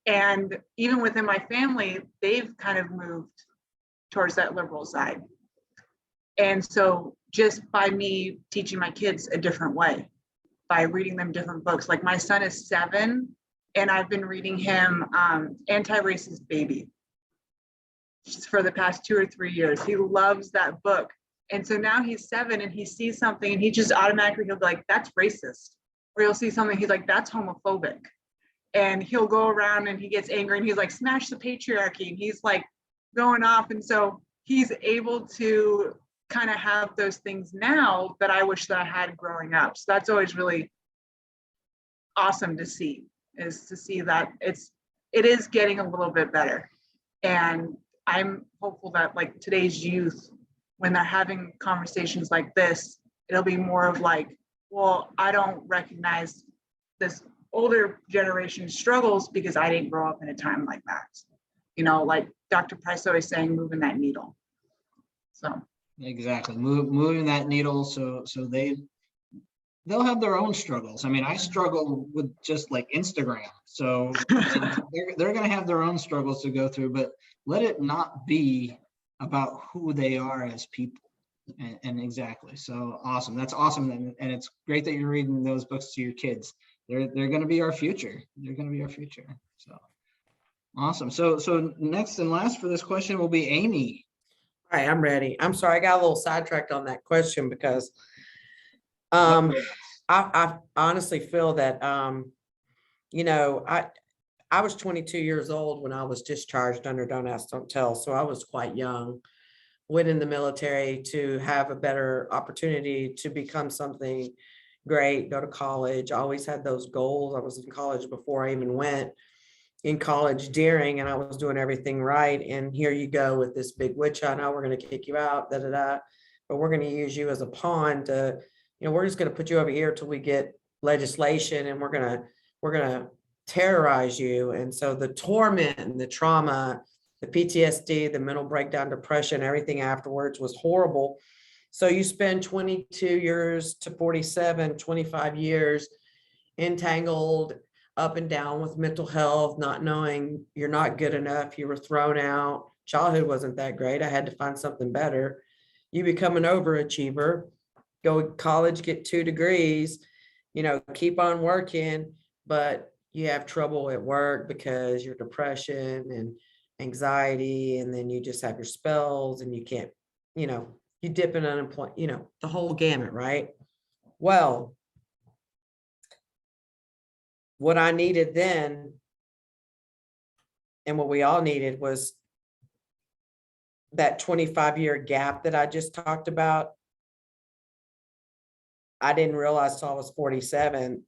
And even within my family, they've kind of moved towards that liberal side. And so just by me teaching my kids a different way, by reading them different books, like my son is 7 and I've been reading him Anti-Racist Baby for the past 2 or 3 years. He loves that book. And so now he's 7 and he sees something and he just automatically, he'll be like, that's racist. Or he'll see something, he's like, that's homophobic. And he'll go around and he gets angry and he's like, smash the patriarchy. And he's like going off. And so he's able to kind of have those things now that I wish that I had growing up. So that's always really awesome to see, is to see that it is getting a little bit better. And I'm hopeful that like today's youth, when they're having conversations like this, it'll be more of like, well, I don't recognize this older generation struggles because I didn't grow up in a time like that. You know, like Dr. Price always saying, moving that needle. So. Exactly, moving that needle so they'll have their own struggles. I mean, I struggle with just like Instagram, so they're going to have their own struggles to go through, but let it not be about who they are as people. And exactly, so awesome. That's awesome, and it's great that you're reading those books to your kids. They're going to be our future. They're going to be our future. So awesome. So next and last for this question will be Amy. All right, I'm ready. I'm sorry, I got a little sidetracked on that question because I honestly feel that you know, I was 22 years old when I was discharged under Don't Ask, Don't Tell. So I was quite young, went in the military to have a better opportunity to become something great, go to college. I always had those goals. I was in college before I even went in college during, and I was doing everything right. And here you go with this big witch hunt. Now we're going to kick you out, but we're going to use you as a pawn to, you know, we're just going to put you over here till we get legislation, and we're going to terrorize you. And so the torment and the trauma, the PTSD, the mental breakdown, depression, everything afterwards was horrible. So you spend 22 years to 47, 25 years entangled up and down with mental health, not knowing you're not good enough. You were thrown out. Childhood wasn't that great. I had to find something better. You become an overachiever, go to college, get 2 degrees, you know, keep on working, but you have trouble at work because your depression and anxiety, and then you just have your spells and you can't, you know, you dip in unemployment, you know, the whole gamut, right? Well, what I needed then and what we all needed was that 25-year gap that I just talked about. I didn't realize till I was 47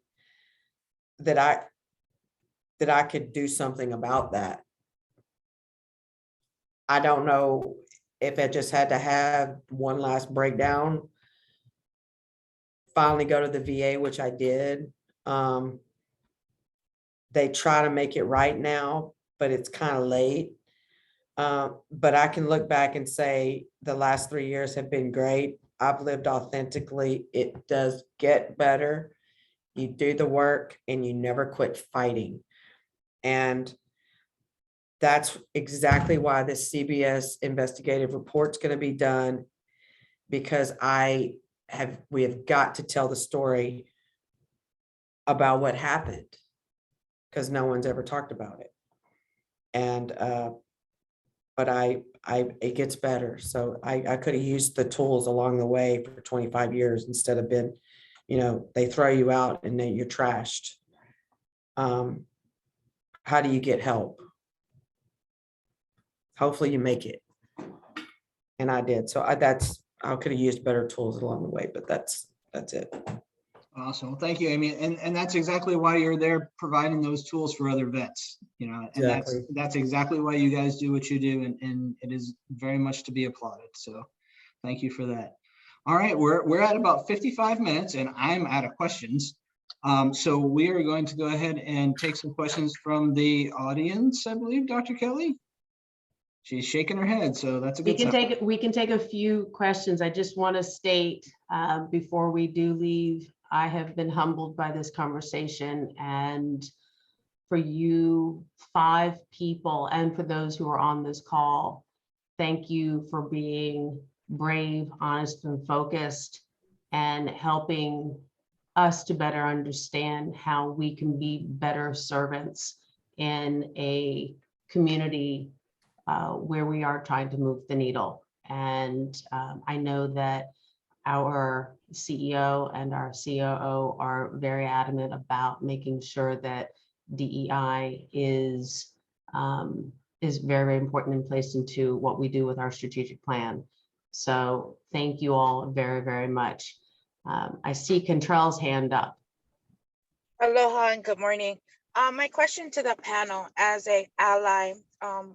that I could do something about that. I don't know if I just had to have one last breakdown, finally go to the VA, which I did. They try to make it right now, but it's kind of late. But I can look back and say the last 3 years have been great. I've lived authentically. It does get better. You do the work and you never quit fighting. And that's exactly why this CBS investigative report's going to be done, because we have got to tell the story about what happened, because no one's ever talked about it. And but it gets better. So I could have used the tools along the way for 25 years instead of been, you know, they throw you out and then you're trashed. How do you get help? Hopefully you make it. And I did. So I could have used better tools along the way, but that's it. Awesome. Well, thank you, Amy. And that's exactly why you're there, providing those tools for other vets, you know, and Exactly. that's exactly why you guys do what you do. And it is very much to be applauded. So thank you for that. All right, we're at about 55 minutes and I'm out of questions. So we are going to go ahead and take some questions from the audience, I believe, Dr. Kelly. She's shaking her head, so that's a good sign. We can take a few questions. I just want to state before we do leave, I have been humbled by this conversation, and for you 5 people and for those who are on this call, thank you for being brave, honest, and focused, and helping us to better understand how we can be better servants in a community where we are trying to move the needle. And I know that our CEO and our COO are very adamant about making sure that DEI is very, very important and placed into what we do with our strategic plan. So thank you all very, very much. I see Contrell's hand up. Aloha and good morning. My question to the panel, as an ally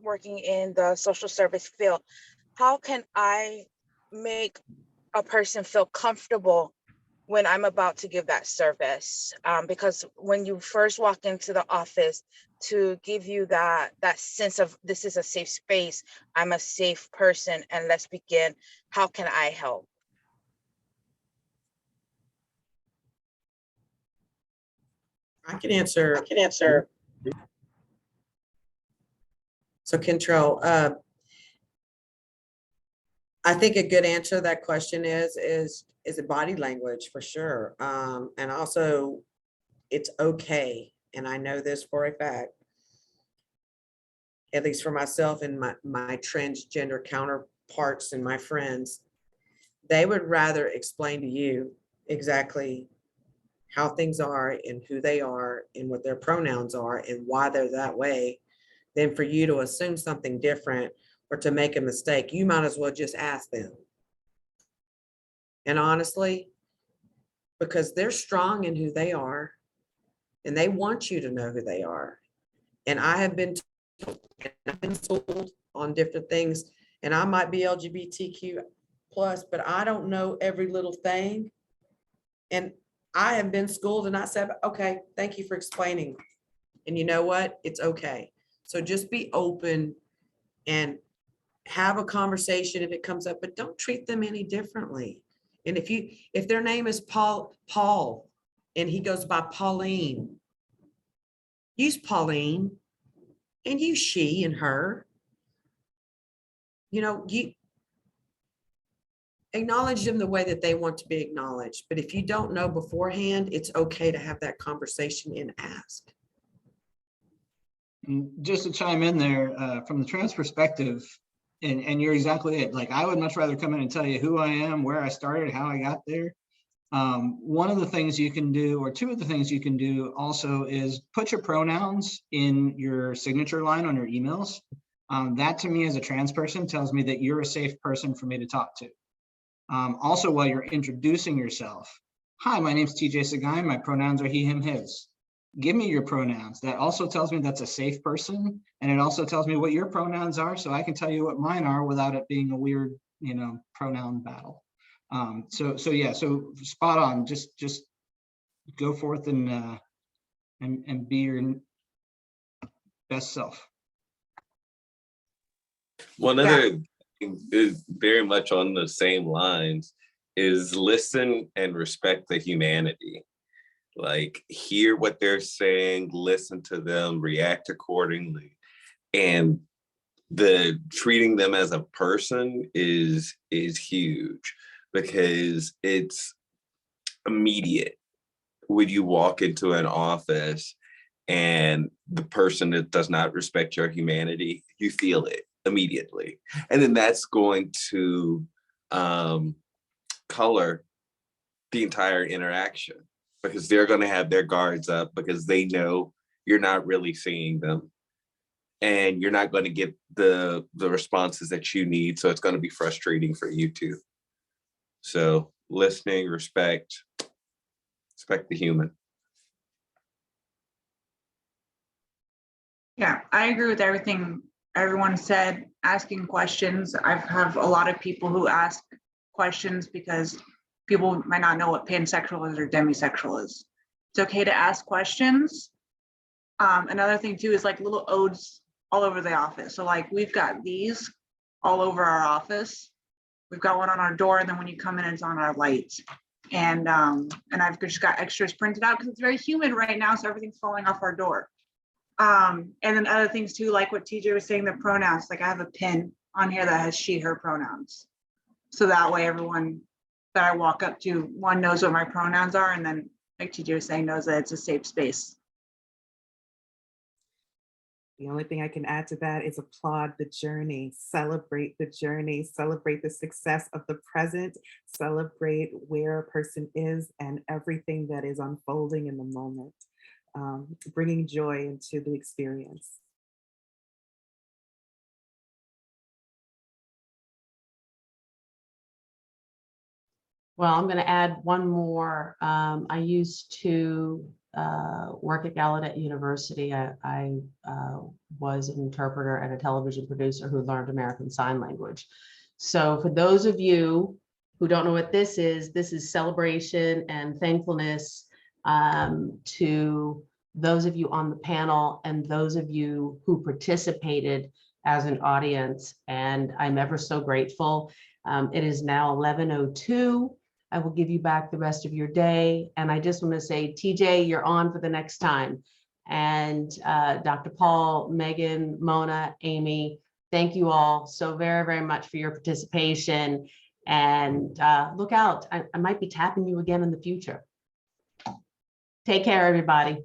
working in the social service field, how can I make a person feel comfortable when I'm about to give that service? Because when you first walk into the office, to give you that sense of this is a safe space, I'm a safe person, and let's begin. How can I help? I can answer. So Control, I think a good answer to that question is a body language for sure. And also it's okay. And I know this for a fact, at least for myself and my transgender counterparts and my friends, they would rather explain to you exactly how things are and who they are and what their pronouns are and why they're that way than for you to assume something different or to make a mistake. You might as well just ask them. And honestly, because they're strong in who they are and they want you to know who they are. And I've been told on different things, and I might be LGBTQ+, but I don't know every little thing. And I have been schooled and I said, okay, thank you for explaining. And you know what? It's okay. So just be open and have a conversation if it comes up, but don't treat them any differently. And if their name is Paul, and he goes by Pauline, use Pauline and use she and her. You know, you acknowledge them the way that they want to be acknowledged. But if you don't know beforehand, it's okay to have that conversation and ask. And just to chime in there, from the trans perspective, And you're exactly it. Like, I would much rather come in and tell you who I am, where I started, how I got there. One of the things you can do, or two of the things you can do also, is put your pronouns in your signature line on your emails. That to me as a trans person tells me that you're a safe person for me to talk to. Also, while you're introducing yourself, hi, my name's TJ Sagai, my pronouns are he, him, his. Give me your pronouns. That also tells me that's a safe person. And it also tells me what your pronouns are, so I can tell you what mine are without it being a weird, pronoun battle. So yeah, so spot on. Just go forth and be your best self. One other thing is very much on the same lines is listen and respect the humanity. Like, hear what they're saying, listen to them, react accordingly. And the treating them as a person is huge, because it's immediate when you walk into an office and the person that does not respect your humanity, you feel it immediately. And then that's going to color the entire interaction, because they're going to have their guards up, because they know you're not really seeing them and you're not going to get the responses that you need. So it's going to be frustrating for you too. So listening, respect the human. Yeah, I agree with everything everyone said. Asking questions. I have a lot of people who ask questions because people might not know what pansexual is or demisexual is. It's okay to ask questions. Another thing too is like little odes all over the office. So like, we've got these all over our office. We've got one on our door, and then when you come in, it's on our lights. And I've just got extras printed out because it's very humid right now, so everything's falling off our door. And then other things too, like what TJ was saying, the pronouns. Like, I have a pin on here that has she, her pronouns. So that way everyone that I walk up to, one, knows what my pronouns are, and then, like TJ was saying, knows that it's a safe space. The only thing I can add to that is applaud the journey, celebrate the journey, celebrate the success of the present, celebrate where a person is and everything that is unfolding in the moment, bringing joy into the experience. Well, I'm going to add one more. I used to work at Gallaudet University. I was an interpreter and a television producer who learned American Sign Language. So for those of you who don't know what this is celebration and thankfulness to those of you on the panel and those of you who participated as an audience. And I'm ever so grateful. It is now 11:02. I will give you back the rest of your day. And I just want to say, TJ, you're on for the next time. And Dr. Paul, Megan, Mona, Amy, thank you all so very, very much for your participation. And look out, I might be tapping you again in the future. Take care, everybody.